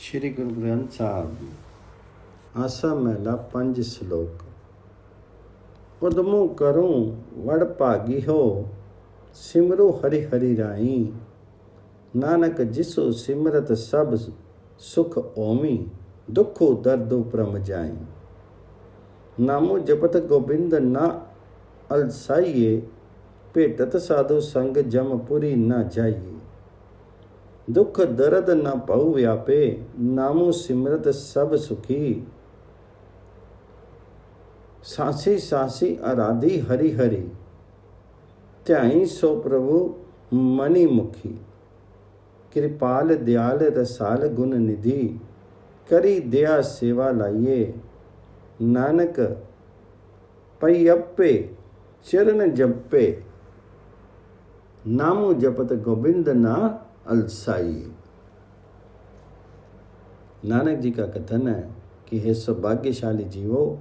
श्री गुरु ग्रंथ साहब जी आसा महला 5 श्लोक। उदमु करूं वड़ भागी हो, सिमरु हरि हरि राई। नानक जिसु सिमरत सब सुख ओमी, दुखो दर्दो प्रम जाई। नामो जपत गोबिंद ना अलसाइए, भेटत साधु संग जमपुरी न जाइए। दुख दर्द न पऊ व्यापे, नामो सिमरत सब सुखी। सासी सासी आराधी हरि हरि, ध्याई सो प्रभु मणि मुखी। कृपाल दयाल रसाल गुण निधि, करी दया सेवा लाइए। नानक पयप्पे चरण जपे, नामो जपत गोबिंद ना अलसाइए। नानक जी का कथन है कि हे सौभाग्यशाली जीवो,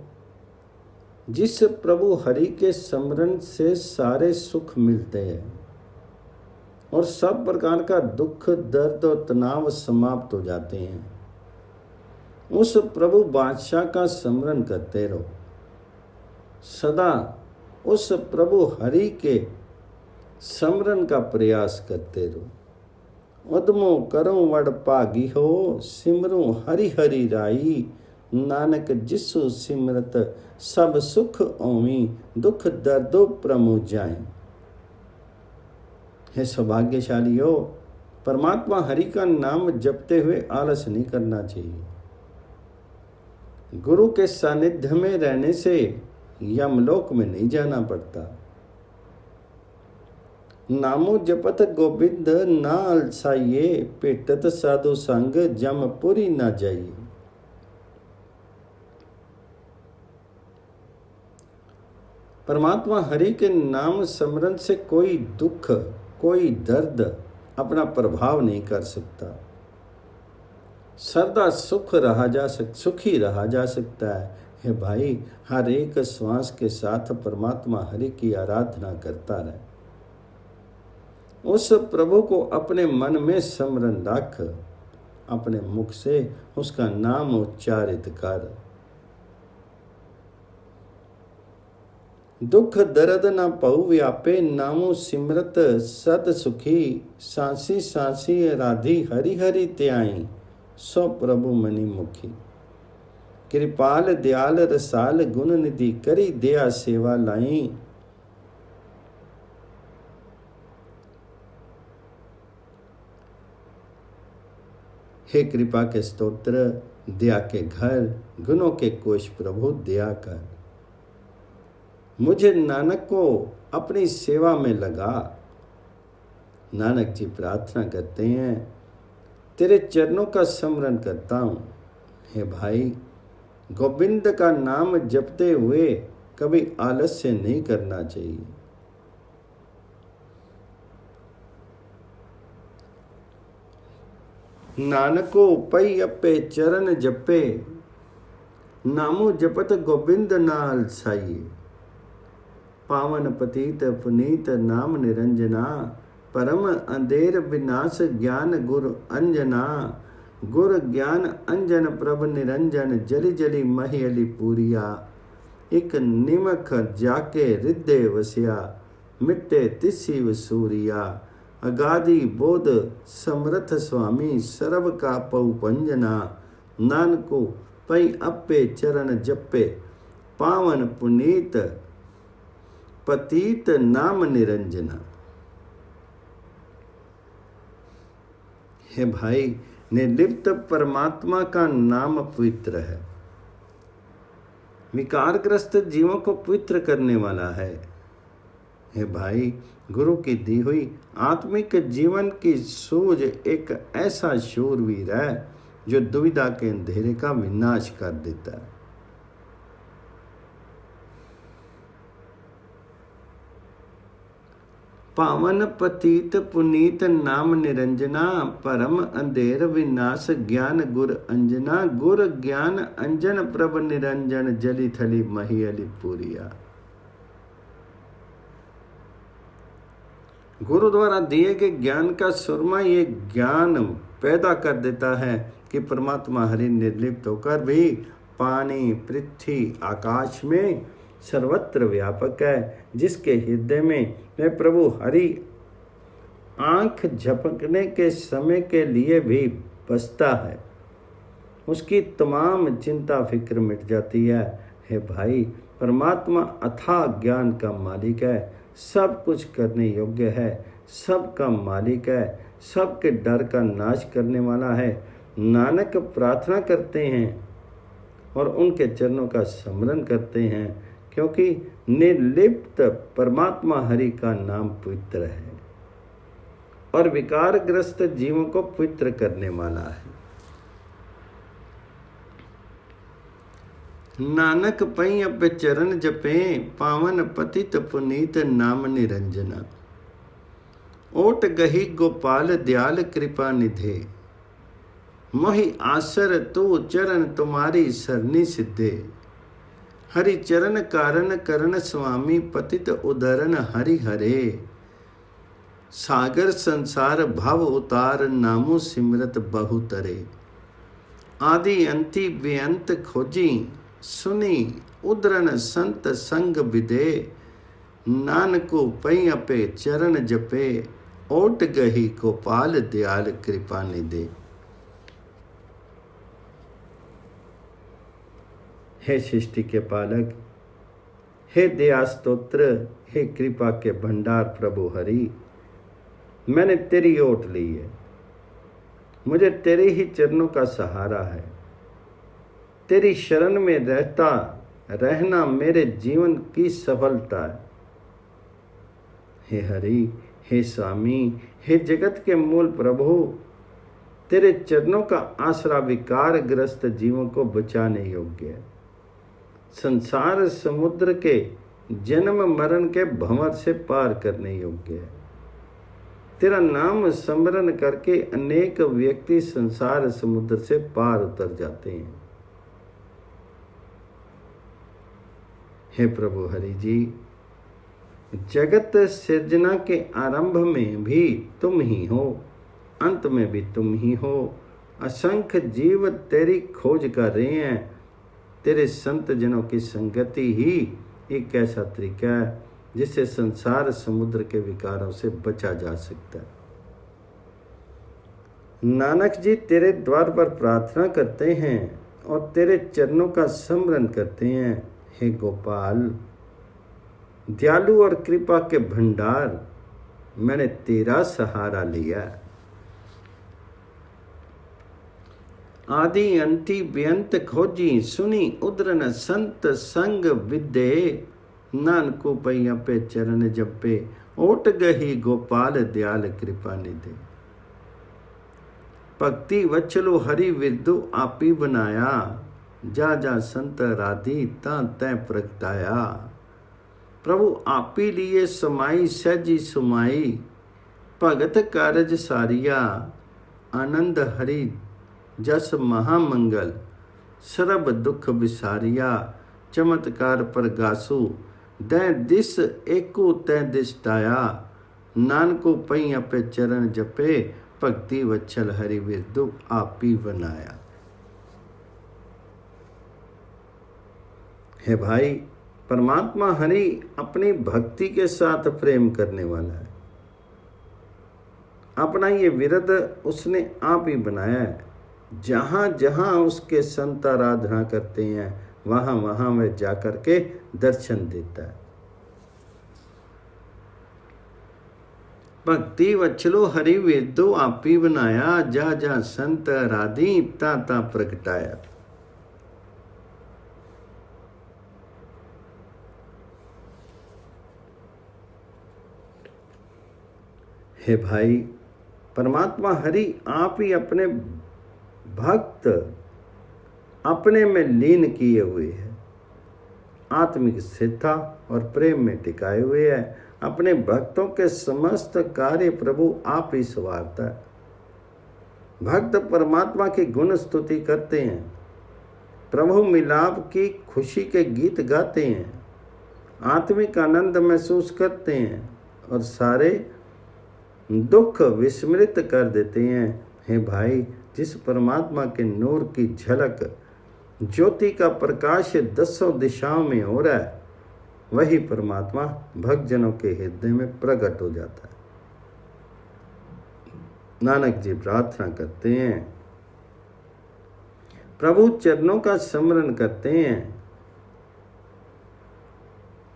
जिस प्रभु हरि के स्मरण से सारे सुख मिलते हैं और सब प्रकार का दुख दर्द और तनाव समाप्त हो जाते हैं, उस प्रभु बादशाह का स्मरण करते रहो। सदा उस प्रभु हरि के स्मरण का प्रयास करते रहो। उदमो करो वड़ भागी हो, सिमरू हरि हरि राई। नानक जिसु सिमरत सब सुख ओमी, दुख दर्दो प्रमु जाए। हे सौभाग्यशाली हो, परमात्मा हरि का नाम जपते हुए आलस नहीं करना चाहिए। गुरु के सानिध्य में रहने से यमलोक में नहीं जाना पड़ता। नामो जपत गोविंद ना अलसाइए, भेटत साधु संग जमपुरी ना जाइए। परमात्मा हरि के नाम स्मरण से कोई दुख कोई दर्द अपना प्रभाव नहीं कर सकता। सदा सुखी रहा जा सकता है। हे भाई, हर एक श्वास के साथ परमात्मा हरि की आराधना करता रहे। उस प्रभु को अपने मन में स्मरण रख, अपने मुख से उसका नाम उच्चारित कर। दुख दर्द न पऊ व्यापे, नामो सिमरत सद सुखी। सांसी सांसी राधी हरि हरि त्याई, सो प्रभु मणि मुखी। कृपाल दयाल रसाल गुण निधि, करी दया सेवा लाई। हे कृपा के स्तोत्र, दया के घर, गुणों के कोश प्रभु दया कर। मुझे नानक को अपनी सेवा में लगा। नानक जी प्रार्थना करते हैं, तेरे चरणों का स्मरण करता हूँ। हे भाई, गोविंद का नाम जपते हुए कभी आलस्य नहीं करना चाहिए। नानको पयप्पे चरण जपे, नामो जपत गोविंद ना अलसाइए। पावन पतित पुनीत नाम निरंजना, परम अंधेर विनाश ज्ञान गुर अंजना। गुर ज्ञान अंजन प्रभ निरंजन, जलि जलि महियली पूरिया। एक निमख जाके हृदय वसिया, मिट्टे तिसी वसूरिया। अगाधि बोध समर्थ स्वामी, सर्व का पऊ पंजना। नानको पै अप्पे चरण जपे, पावन पुनीत पतित नाम निरंजना। हे भाई, निर्लिप्त परमात्मा का नाम पवित्र है, विकारग्रस्त जीवों को पवित्र करने वाला है। हे भाई, गुरु की दी हुई आत्मिक जीवन की सूझ एक ऐसा शूरवीर है जो दुविधा के अंधेरे का विनाश कर देता है। पावन पतित पुनीत नाम निरंजना, परम अंधेर विनाश ज्ञान गुर अंजना। गुर ज्ञान अंजन प्रभ निरंजन, जली थली महियली पूरिया। गुरु द्वारा दिए गए ज्ञान का सुरमा ये ज्ञान पैदा कर देता है कि परमात्मा हरि निर्लिप्त होकर भी पानी, पृथ्वी, आकाश में सर्वत्र व्यापक है, जिसके हृदय में वह प्रभु हरि आंख झपकने के समय के लिए भी बसता है। उसकी तमाम चिंता फिक्र मिट जाती है। हे भाई, परमात्मा अथाह ज्ञान का मालिक है, सब कुछ करने योग्य है, सबका मालिक है, सबके डर का नाश करने वाला है। नानक प्रार्थना करते हैं और उनके चरणों का स्मरण करते हैं, क्योंकि निर्लिप्त परमात्मा हरि का नाम पवित्र है और विकारग्रस्त जीवों को पवित्र करने वाला है। नानक पई अब चरण जपे, पावन पतित पुनीत नाम निरंजना। ओट गही गोपाल दयाल कृपा निधे, मोहि आसर तू चरण तुम्हारी सरनी सिद्धे। हरि चरण कारण करण स्वामी, पतित उदरन हरि हरे। सागर संसार भव उतार, नामो सिमरत बहु तरे। आदि अंति बेअंत खोजी, सुनी उदरन संत संग विदे। नानको पई अपे चरण जपे, ओट गही गोपाल दयाल कृपा निधे। हे सृष्टि के पालक, हे दया स्तोत्र, हे कृपा के भंडार प्रभु हरि, मैंने तेरी ओट ली है, मुझे तेरे ही चरणों का सहारा है। तेरी शरण में रहना मेरे जीवन की सफलता है। हे हरि, हे स्वामी, हे जगत के मूल प्रभु, तेरे चरणों का आसरा विकारग्रस्त जीवों को बचाने योग्य है। संसार समुद्र के जन्म मरण के भंवर से पार करने योग्य है। तेरा नाम स्मरण करके अनेक व्यक्ति संसार समुद्र से पार उतर जाते हैं। हे प्रभु हरि जी, जगत सृजना के आरंभ में भी तुम ही हो, अंत में भी तुम ही हो। असंख्य जीव तेरी खोज कर रहे हैं। तेरे संत जनों की संगति ही एक ऐसा तरीका है जिससे संसार समुद्र के विकारों से बचा जा सकता है। नानक जी तेरे द्वार पर प्रार्थना करते हैं और तेरे चरणों का स्मरण करते हैं। हे गोपाल, दयालु और कृपा के भंडार, मैंने तेरा सहारा लिया। आदि अंति बेअंत खोजी, सुनी उदरन संत संग विदे। नानको पई अपे चरण जपे, ओट गही गोपाल दयाल कृपा निधे। भक्ति वचलो हरि विरदु आपी बनाया, जा जा संत राधी ता तै प्रगटाया। प्रभु आपी लिए समाई सहजी सुमाई, भगत कारज सारिया। आनंद हरि जस महामंगल, सरब दुख विसारिया। चमत्कार पर गासु, दै दिस एको तै दिसटाया। नानको पई अपे चरण जपे, भक्ति वच्छल हरि विरदु आपी बनाया। हे भाई, परमात्मा हरि अपनी भक्ति के साथ प्रेम करने वाला है। अपना ये विरद उसने आप ही बनाया है। जहाँ जहाँ उसके संत आराधना करते हैं, वहाँ वहाँ वह जाकर के दर्शन देता है। भक्ति वच्छलो हरि वेदो आपी बनाया, जा जा संत आराधी ता ता प्रगटाया। हे भाई, परमात्मा हरि आप ही अपने भक्त अपने में लीन किए हुए हैं, आत्मिक स्थिरता और प्रेम में टिकाए हुए हैं। अपने भक्तों के समस्त कार्य प्रभु आप ही संवारता है। भक्त परमात्मा की गुण स्तुति करते हैं, प्रभु मिलाप की खुशी के गीत गाते हैं, आत्मिक आनंद महसूस करते हैं और सारे दुख विस्मृत कर देते हैं। हे भाई, जिस परमात्मा के नूर की झलक ज्योति का प्रकाश 10 दिशाओं में हो रहा है, वही परमात्मा भक्तजनों के हृदय में प्रकट हो जाता है। नानक जी प्रार्थना करते हैं, प्रभु चरणों का स्मरण करते हैं।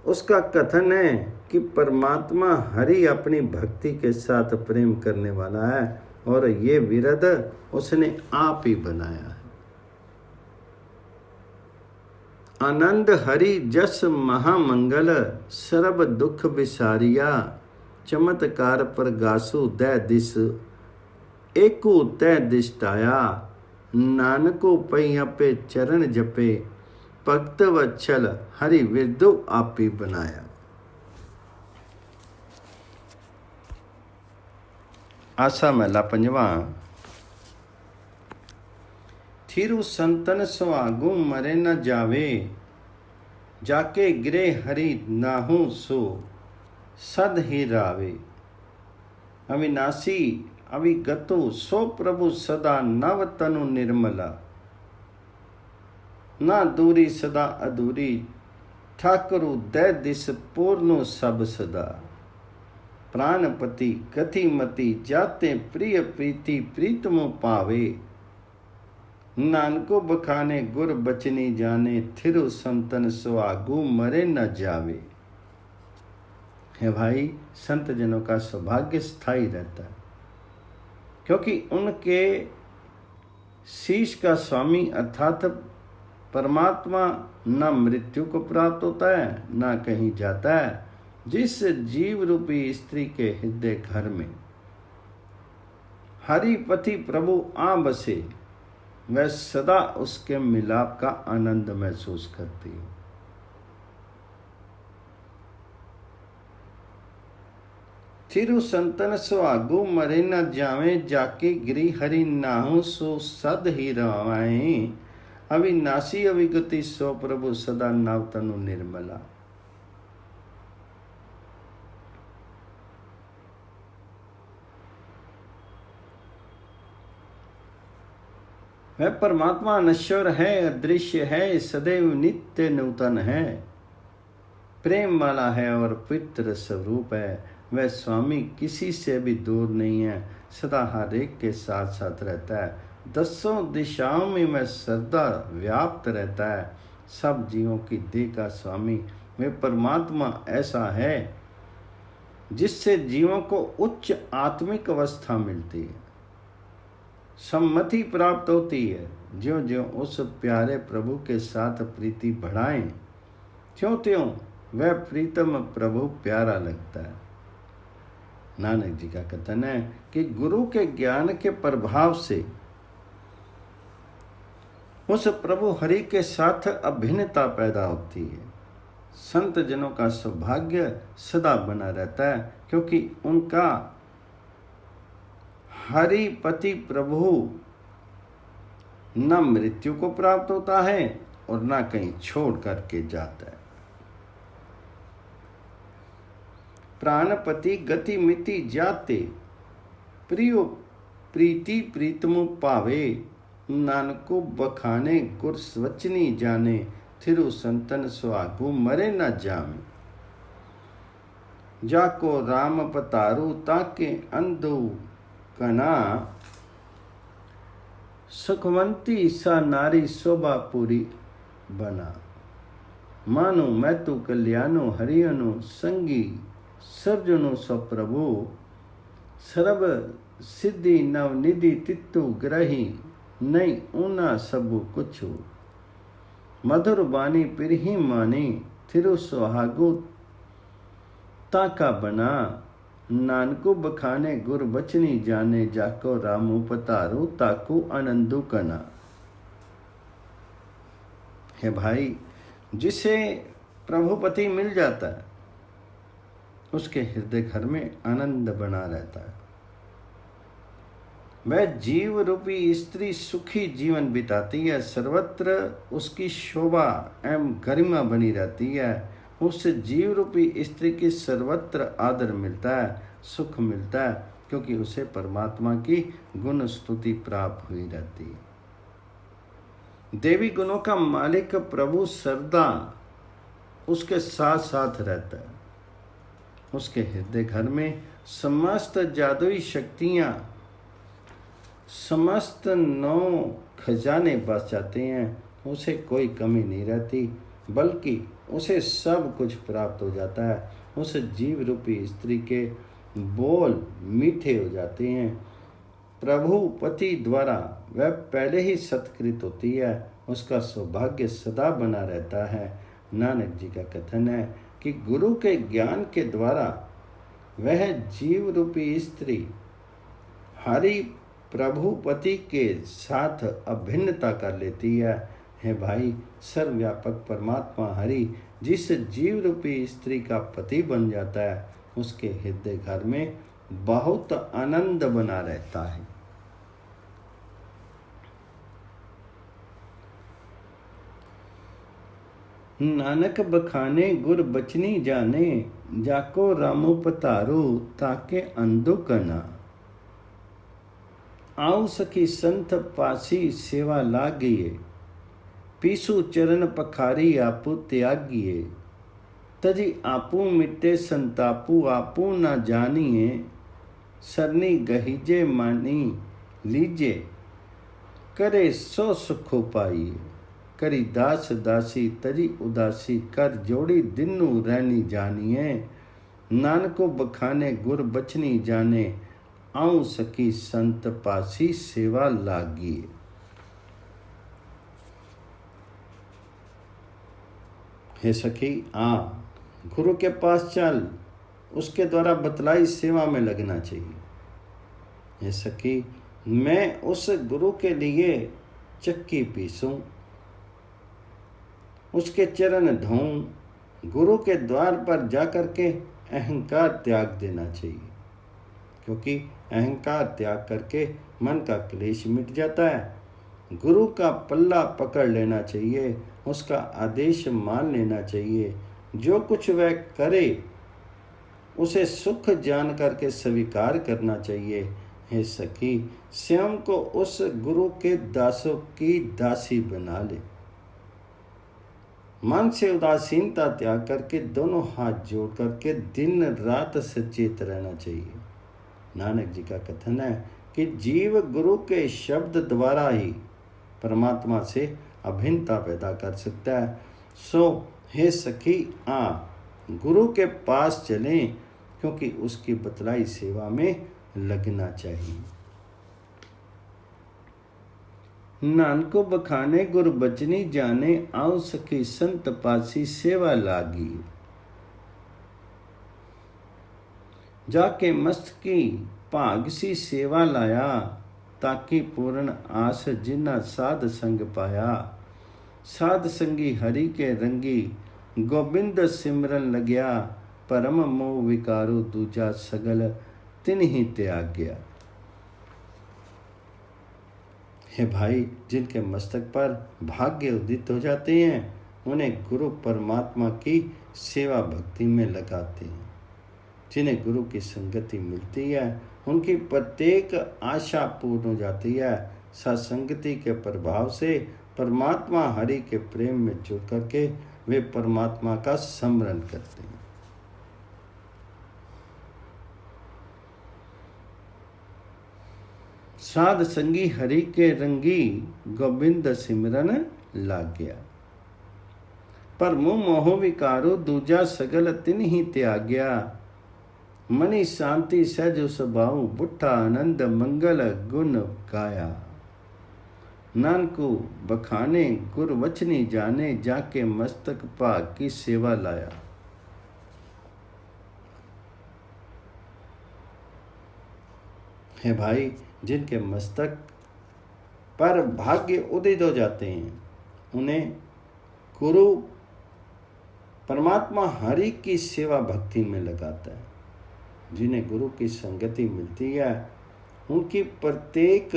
उसका कथन है कि परमात्मा हरि अपनी भक्ति के साथ प्रेम करने वाला है और ये विरध उसने आप ही बनाया है। आनंद हरि जस महामंगल, सर्व दुख विसारिया, चमत्कार प्रगासु दै दिस, एकू तै दिष्टाया, नानको पई अपे चरण जपे, भक्त वत्सल हरि विरदु आपी बनाया। आसा महला पंजवा। थिरु संतन सुहागु मरे न जावे, जाके गिरे हरि नाहु सो सद ही रावे, अविनाशी अविगतु सो प्रभु सदा नव तनु निर्मला, ना दूरी सदा अधूरी, ठाकुरु दै दिस पूर्णु सब सदा, प्राणपति गतिमति जाते प्रिय प्रीति प्रीतमु पावे, नानको बखाने गुर बचनी जाने, थिरु संतन सुहागु मरे न जावे। है भाई, संत जनों का सौभाग्य स्थायी रहता है, क्योंकि उनके शीश का स्वामी अर्थात परमात्मा न मृत्यु को प्राप्त होता है न कहीं जाता है। जिस जीव रूपी स्त्री के हृदय घर में हरिपति प्रभु आ बसे, वह सदा उसके मिलाप का आनंद महसूस करती है। थिरु संतन सुहागु मरे न जावे, जाके गिरी हरि नाहु सो सद ही रवाए, अविनाशी अविगति सो प्रभु सदा नव तनु निर्मला। वह परमात्मा नश्वर है, अदृश्य है, सदैव नित्य नूतन है, प्रेम वाला है और पवित्र स्वरूप है। वह स्वामी किसी से भी दूर नहीं है, सदा हर एक के साथ साथ रहता है। 10 दिशाओं में वह सदा व्याप्त रहता है। सब जीवों की देह का स्वामी वह परमात्मा ऐसा है जिससे जीवों को उच्च आत्मिक अवस्था मिलती है, सम्मति प्राप्त होती है। ज्यों ज्यों उस प्यारे प्रभु के साथ प्रीति बढ़ाएं, त्यों त्यों वह प्रीतम प्रभु प्यारा लगता है। नानक जी का कथन है कि गुरु के ज्ञान के प्रभाव से उस प्रभु हरि के साथ अभिन्नता पैदा होती है। संत जनों का सौभाग्य सदा बना रहता है, क्योंकि उनका हरिपति प्रभु न मृत्यु को प्राप्त होता है और न कहीं छोड़ करके जाता है। प्राणपति गति मिति जाते, प्रियो प्रीति प्रीतमु पावे, नानको बखाने गुर स्वचनी जाने, थिरु संतन सुहागु मरे न जामे। जाको राम पतारू ताके अंधु कना, सुखवंती सा नारी शोभा पूरी बना। मानो मैं तू कल्याणो हरियनो संगी, सर्जनो स्वप्रभु, सर्व सिद्धि नवनिधि तित्तु ग्रही, नहीं ऊना सबु कुछ। मधुर बानी पिरही मानी, थिरु सुहागु ताका बना, नानको बखाने गुर बचनी जाने, जाको रामू पतारू ताकू आनंदु कना। है भाई, जिसे प्रभुपति मिल जाता है उसके हृदय घर में आनंद बना रहता है। वह जीव रूपी स्त्री सुखी जीवन बिताती है, सर्वत्र उसकी शोभा एवं गरिमा बनी रहती है। उस जीव रूपी स्त्री की सर्वत्र आदर मिलता है, सुख मिलता है। क्योंकि उसे परमात्मा की गुण स्तुति प्राप्त हुई रहती है। देवी गुणों का मालिक प्रभु सर्वदा उसके साथ साथ रहता है। उसके हृदय घर में समस्त जादुई शक्तियां, समस्त 9 खजाने बस जाते हैं। उसे कोई कमी नहीं रहती, बल्कि उसे सब कुछ प्राप्त हो जाता है। उस जीव रूपी स्त्री के बोल मीठे हो जाते हैं। प्रभु पति द्वारा वह पहले ही सत्कृत होती है। उसका सौभाग्य सदा बना रहता है। नानक जी का कथन है कि गुरु के ज्ञान के द्वारा वह जीव रूपी स्त्री हरि प्रभु पति के साथ अभिन्नता कर लेती है। हे भाई, सर्वव्यापक परमात्मा हरि जिस जीव रूपी स्त्री का पति बन जाता है, उसके हृदय घर में बहुत आनंद बना रहता है। नानक बखाने गुर बचनी जाने, जाको रामो पतारो ताके अंधुक ना। आओ सखी संत पासी सेवा लागिए, पीसू चरण पखारी आपू त्यागिए। तजी आपू मिटे संतापू आपू ना जानिए, सरनी गहीजे मानी लीजे, करे सो सुखो पाइए। करी दास दासी तजी उदासी, कर जोड़ी दिनू रहनी जानिए। नानको बखाने गुर बचनी जाने, आऊं सखी संत पासी सेवा लागिए। हे सखी, आ गुरु के पास चल, उसके द्वारा बतलाई सेवा में लगना चाहिए। हे सखी, मैं उस गुरु के लिए चक्की पीसूं, उसके चरण धोऊं। गुरु के द्वार पर जाकर के अहंकार त्याग देना चाहिए, क्योंकि अहंकार त्याग करके मन का क्लेश मिट जाता है। गुरु का पल्ला पकड़ लेना चाहिए, उसका आदेश मान लेना चाहिए। जो कुछ वह करे उसे सुख जान करके स्वीकार करना चाहिए। हे सखी, स्वयं को उस गुरु के दासों की दासी बना ले। मन से उदासीनता त्याग करके दोनों हाथ जोड़ करके दिन रात सचेत रहना चाहिए। नानक जी का कथन है कि जीव गुरु के शब्द द्वारा ही परमात्मा से अभिन्नता पैदा कर सकता है। सो हे सखी, आ गुरु के पास चलें, क्योंकि उसकी बतलाई सेवा में लगना चाहिए। नानको बखाने गुर बचनी जाने, आओ सखी संत पासी सेवा लागी। जाके मस्त की भाग सी सेवा लाया, ताकि पूर्ण आस जिन्ना साध संग पाया। साध संगी हरि के रंगी, गोबिंद सिमरन लग्या। परम मोह विकारो दूजा सगल, तिन ही त्याग गया। हे भाई, जिनके मस्तक पर भाग्य उदित हो जाते हैं, उन्हें गुरु परमात्मा की सेवा भक्ति में लगाते हैं। जिन्हें गुरु की संगति मिलती है, उनकी प्रत्येक आशा पूर्ण हो जाती है। सत्संगति के प्रभाव से परमात्मा हरि के प्रेम में जुड़ करके वे परमात्मा का स्मरण करते हैं। साध संगी हरि के रंगी, गोविंद सिमरन लाग गया। पर मुँह मोह विकारो दूजा सगल तिन ही त्याग्या। मनी शांति सहज स्वभाव, बुट्ठा आनंद मंगल गुण गाया। नानकू बखाने गुर वचनी जाने, जाके मस्तक भाग की सेवा लाया। हे भाई, जिनके मस्तक पर भाग्य उदित हो जाते हैं, उन्हें गुरु परमात्मा हरि की सेवा भक्ति में लगाता है। जिन्हें गुरु की संगति मिलती है, उनकी प्रत्येक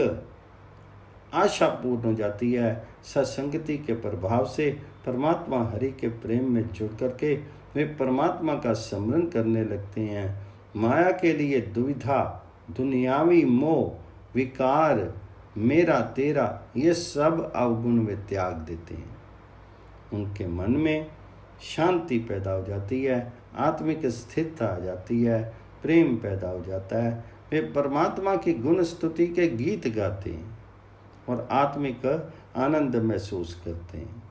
आशा पूर्ण हो जाती है। सत्संगति के प्रभाव से परमात्मा हरि के प्रेम में जुड़ करके वे परमात्मा का स्मरण करने लगते हैं। माया के लिए दुविधा दुनियावी मोह, विकार, मेरा तेरा, ये सब अवगुण वे त्याग देते हैं। उनके मन में शांति पैदा हो जाती है, आत्मिक स्थिरता आ जाती है, प्रेम पैदा हो जाता है। वे परमात्मा की गुण स्तुति के गीत गाते हैं और आत्मिक आनंद महसूस करते हैं।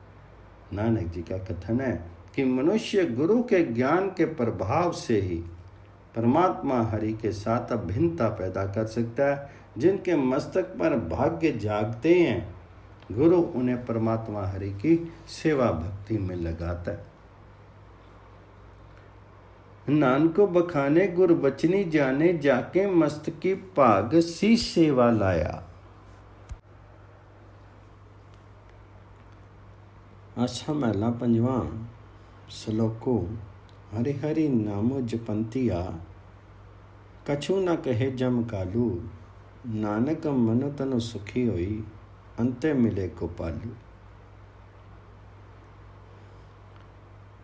नानक जी का कथन है कि मनुष्य गुरु के ज्ञान के प्रभाव से ही परमात्मा हरि के साथ अभिन्नता पैदा कर सकता है। जिनके मस्तक पर भाग्य जागते हैं, गुरु उन्हें परमात्मा हरि की सेवा भक्ति में लगाता है। नानको बखाने गुर बचनी जाने, जाके मस्तकी भाग सी सेवा लाया। आशा महला पंजवा श्लोको हरि हरि नामो जपंतिया, कछु न कहे जम कालू, नानक मनु तनु सुखी होई, अंते मिले गोपालू।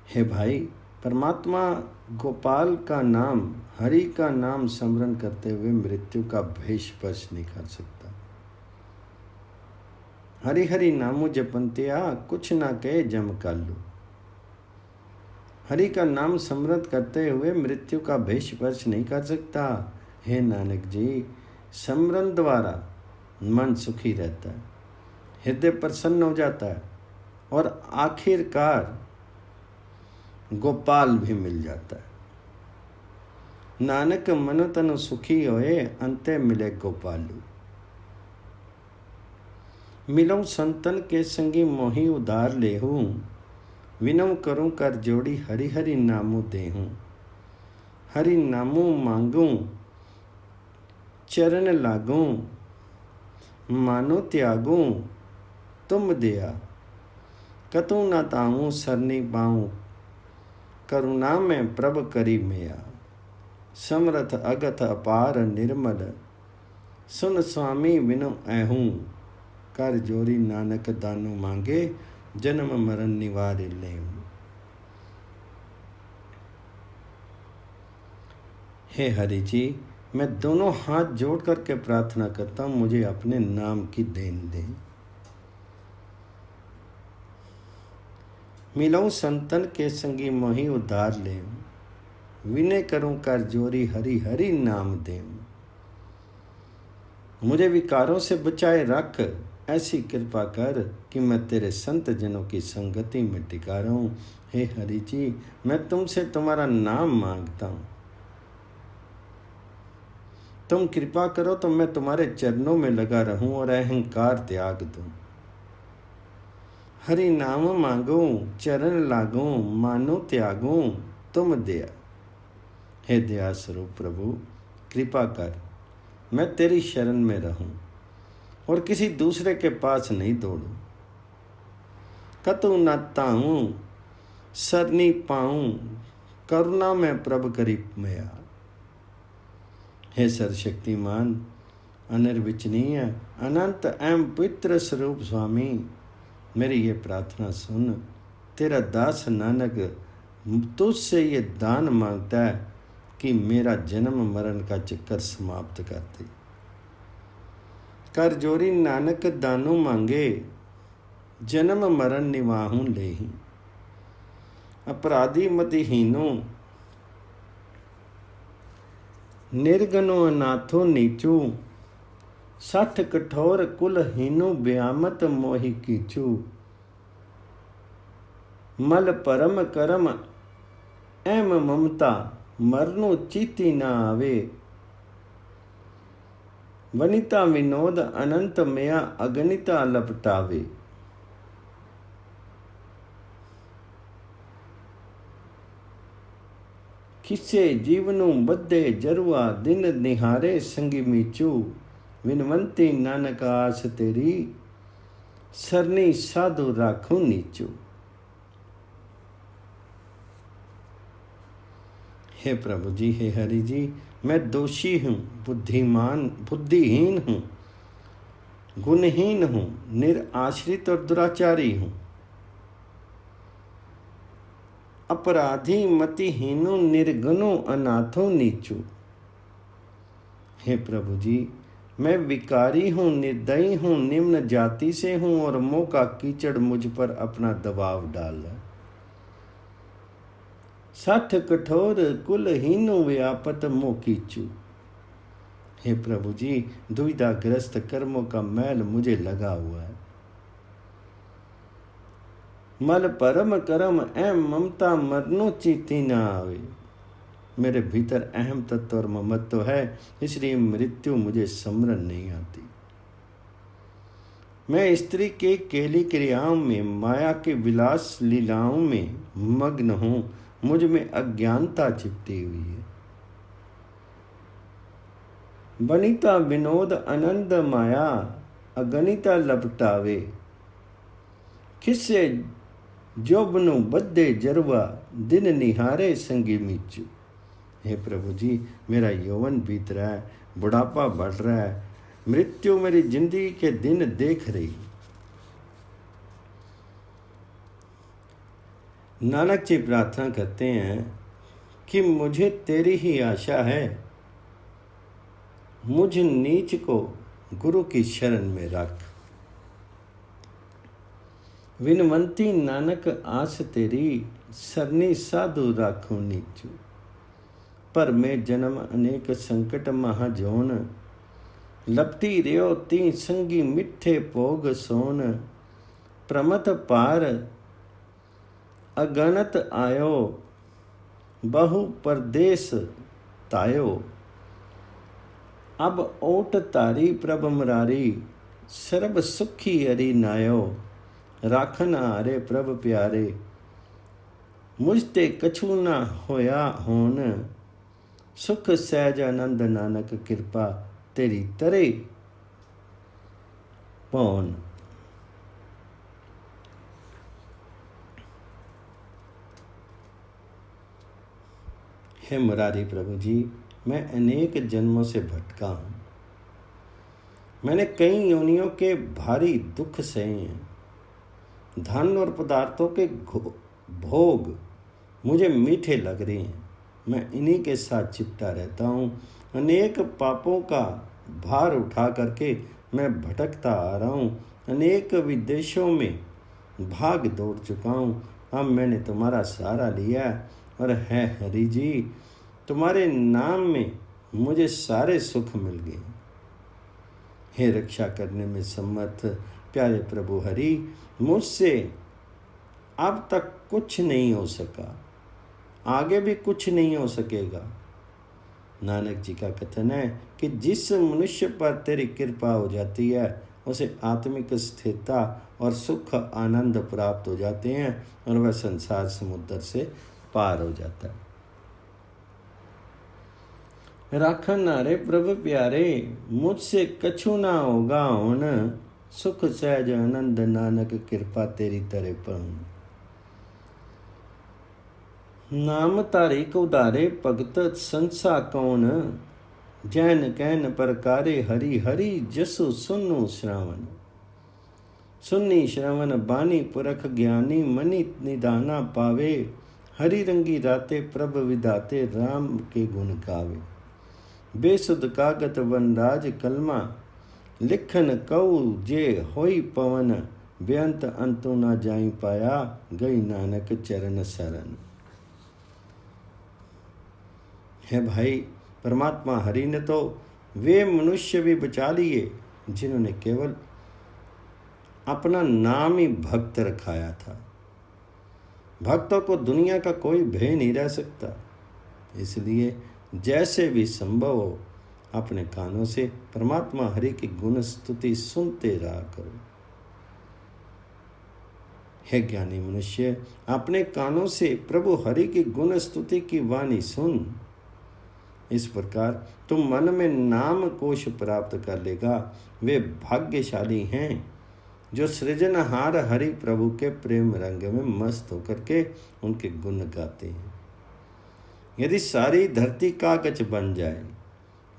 हे भाई, परमात्मा गोपाल का नाम, हरि का नाम स्मरण करते हुए मृत्यु का भय स्पर्श नहीं कर सकता। हरि हरि नामो जपंतिया, कुछ ना कहे जम कालू। हरि का नाम स्मरण करते हुए मृत्यु का भय स्पर्श नहीं कर सकता। हे नानक जी, स्मरण द्वारा मन सुखी रहता है, हृदय प्रसन्न हो जाता है और आखिरकार गोपाल भी मिल जाता है। नानक मन तनु सुखी होए, अंते मिले गोपालू। मिलऊं संतन के संगी मोहि उधार लेहूं, विनम करूं कर जोड़ी हरि हरि नामो देहूं। हरि नामो मांगूं, चरण लागूं, मानो त्यागूं, तुम दिया। कतू न ताऊं सरनी पाऊं, करुणा में प्रभ करी मेया। समरथ अगथ अपार निर्मल, सुन स्वामी विनु ऐहूं। कर जोरी नानक दानु मांगे, जन्म मरण निवारे लेऊं। हे हरि जी, मैं दोनों हाथ जोड़ करके प्रार्थना करता हूं, मुझे अपने नाम की देन दें। मिलऊं संतन के संगी मोहि उधार ले, विनय करूं कर जोरी हरि हरि नाम दें। मुझे विकारों से बचाए रख, ऐसी कृपा कर कि मैं तेरे संत जनों की संगति में टिका रहूं। हे हरि जी, मैं तुमसे तुम्हारा नाम मांगता हूं। तुम कृपा करो तो मैं तुम्हारे चरणों में लगा रहूं और अहंकार त्याग दूं। हरि नाम मांगूं, चरण लागूं, मानो त्यागूं, तुम दया। हे दया स्वरूप प्रभु, कृपा कर, मैं तेरी शरण में रहूं और किसी दूसरे के पास नहीं दौड़ूं। कतु न ताऊं, सरनी पाऊं, करुणा में प्रभ करी मेया। हे सर्वशक्तिमान, अनिर्वचनीय, अनंत एवं पवित्र स्वरूप स्वामी, मेरी ये प्रार्थना सुन। तेरा दास नानक तुझसे ये दान मांगता है कि मेरा जन्म मरण का चक्कर समाप्त कर दे। कर जोरी नानक दानु मांगे, जन्म मरण निवाहूं लेही। अपराधी मतिहीनो, निर्गनो अनाथो नीचू। सठ कठोर कुल हीनो, ब्यामत मोहि कीचू। मल परम करम एम ममता, मरनु चीती न आवे। वनिता विनोद अनंत मया, अगणिता लपटावे। किसे जीवनु बद्धे जरुआ, दिन निहारे संगी मीचू। विनवंती नानक आस तेरी, सरनी साधु राखूं नीचू। हे प्रभु जी, हे हरि जी, मैं दोषी हूँ, बुद्धिहीन हूँ, गुणहीन हूँ, निराश्रित और दुराचारी हूँ, अपराधी मतिहीनो, निर्गुणो अनाथो नीचू। हे प्रभु जी, मैं विकारी हूँ, निर्दयी हूँ, निम्न जाति से हूँ और मोह का कीचड़ मुझ पर अपना दबाव डाल है। साठ कठोर कुलहीन व्यापत मोह कीचू। हे प्रभु जी, दुविधाग्रस्त कर्मों का मैल मुझे लगा हुआ है। मल परम करम एम ममता मरनो चीती ना आवे। मेरे भीतर अहम तत्व और ममत्व है, इसलिए मृत्यु मुझे समरण नहीं आती। मैं स्त्री के केली क्रियाओं में, माया के विलास लीलाओं में मग्न हूं। मुझ में अज्ञानता चिपटी हुई है। बनिता विनोद आनंद माया, अगणिता लपटावे। खिस्से जोबनु बद्दे जरवा, दिन निहारे संगी मीचू। हे प्रभु जी, मेरा यौवन बीत रहा है, बुढ़ापा बढ़ रहा है, मृत्यु मेरी जिंदगी के दिन देख रही। नानक जी प्रार्थना करते हैं कि मुझे तेरी ही आशा है, मुझ नीच को गुरु की शरण में रख। विनवंती नानक आस तेरी, सरनी साधु राखूं नीचू। पर में जन्म अनेक संकट महाजोन, लपटी रियो ती संगी मिठे भोग सोन। प्रमथ पार अगणत आयो, बहु परदेश तायो। अब ओट तारी प्रभ मुरारी, सर्ब सुखी हरि नायो। राखन हारे प्रभ प्यारे, मुझ ते कछु ना होया होन। सुख सहज आनंद नानक कृपा, तेरी तरे पौन। हे मुरारी प्रभु जी, मैं अनेक जन्मों से भटका हूँ। मैंने कई योनियों के भारी दुख सहे हैं। धन और पदार्थों के भोग मुझे मीठे लग रहे हैं। मैं इन्हीं के साथ चिपटा रहता हूँ। अनेक पापों का भार उठा करके मैं भटकता आ रहा हूँ। अनेक विदेशों में भाग दौड़ चुका हूँ। अब मैंने तुम्हारा सहारा लिया और है हरि जी, तुम्हारे नाम में मुझे सारे सुख मिल गए। हे रक्षा करने में सम्मत प्यारे प्रभु हरि, मुझसे अब तक कुछ नहीं हो सका, आगे भी कुछ नहीं हो सकेगा। नानक जी का कथन है कि जिस मनुष्य पर तेरी कृपा हो जाती है, उसे आत्मिक स्थिरता और सुख आनंद प्राप्त हो जाते हैं और वह संसार समुद्र से पार हो जाता है। राखन हारे प्रभु प्यारे, मुझसे कछु ना होगा होन। सुख सहज आनंद नानक कृपा तेरी तरह पाऊं। नाम तारे को उदारे भगत संसा कौन। जैन कहन प्रकारे हरि हरि जसु सुनु श्रावण। सुन्नी श्रवण बानी पुरख ज्ञानी, मनि निदाना पावे। हरि रंगी राते प्रभ विधाते, राम के गुण गावे। बेसुध कागत वनराज कलमा, लिखन कऊ जे होई पवन। बेअंत अंतु ना जाई पाया, गई नानक चरण शरण। है भाई, परमात्मा हरि ने तो वे मनुष्य भी बचा लिए जिन्होंने केवल अपना नाम ही भक्त रखाया था। भक्तों को दुनिया का कोई भय नहीं रह सकता। इसलिए जैसे भी संभव हो, अपने कानों से परमात्मा हरि की गुण स्तुति सुनते रहा करो। हे ज्ञानी मनुष्य, अपने कानों से प्रभु हरि की गुण स्तुति की वाणी सुन। इस प्रकार तुम मन में नाम कोश प्राप्त कर लेगा। वे भाग्यशाली हैं जो सृजनहार हरि प्रभु के प्रेम रंग में मस्त होकर के उनके गुण गाते हैं। यदि सारी धरती कागज बन जाए,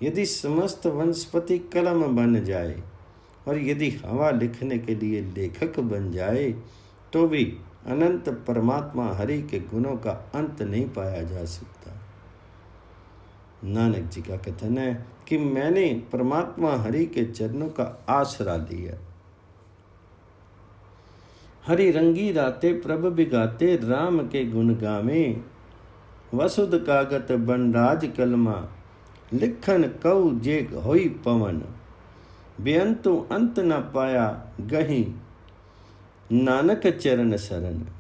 यदि समस्त वनस्पति कलम बन जाए और यदि हवा लिखने के लिए लेखक बन जाए, तो भी अनंत परमात्मा हरि के गुणों का अंत नहीं पाया जा सकता। नानक जी का कथन है कि मैंने परमात्मा हरि के चरणों का आसरा लिया। हरि रंगी राते प्रभ बिगाते, राम के गुण गावे। वसुध कागत बनराज कलमा, लिखन कऊ जे होई पवन। बेअंतु अंत न पाया गही, नानक चरण शरण।